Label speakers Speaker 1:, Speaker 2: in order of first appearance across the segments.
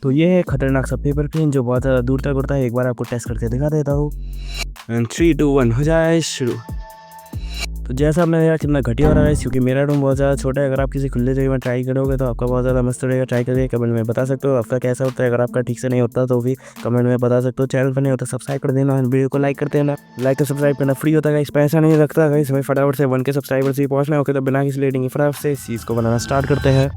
Speaker 1: तो ये है खतरनाक सा पेपर क्रेन जो बहुत ज़्यादा दूर तक उड़ता है। एक बार आपको टेस्ट करके दिखा देता हूँ। 3 2 1 हो जाए शुरू। तो जैसा मैंने यार कितना घटिया हो रहा है क्योंकि मेरा रूम बहुत ज़्यादा छोटा है। अगर आप किसी खुले जगह में ट्राई करोगे तो आपका बहुत ज़्यादा मस्त रहेगा। ट्राई करके कमेंट में बता सकते हो आपका कैसा होता है। अगर आपका ठीक से नहीं होता तो भी कमेंट में बता सकते हो। चैनल पर नहीं होता सब्सक्राइब कर देना, वीडियो को लाइक कर देना। लाइक और सब्सक्राइब करना फ्री होता है, इस पैसा नहीं रखता है। इसमें फटाफट से 1 के सब्सक्राइबर से पहुँचना है। ओके, तो बिना किसी लेटिंग फटाफट से इस चीज़ को बनाना स्टार्ट करते हैं।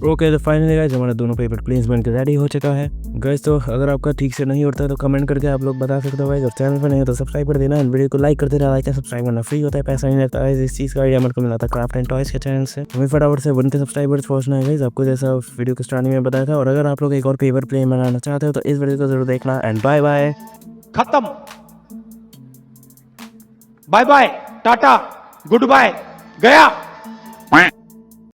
Speaker 1: ओके तो फाइनली गाइस हमारा दोनों पेपर प्लेन्स बनकर रेडी हो चुका है गाइस। तो अगर आपका ठीक से नहीं उठता है तो कमेंट करके आप लोग बता सकते हो गाइस। और चैनल पर नहीं हो तो सब्सक्राइब कर देना, एंड वीडियो को लाइक कर देना। लाइक सब्सक्राइब करना फ्री होता है, पैसा नहीं लगता है। इस चीज़ का आइडिया मेरे को मिला था क्राफ्ट एंड टॉयज के चैनल से। हमें फटाफट से 1K सब्सक्राइबर्स पहुंचना है गाइस, आपको जैसा वीडियो के स्टार्टिंग में बताया था। और अगर आप लोग एक और पेपर प्लेन बनाना चाहते हो तो इस वीडियो को जरूर देखना, एंड बाय बाय।
Speaker 2: खत्म, bye bye, tata, goodbye, गया।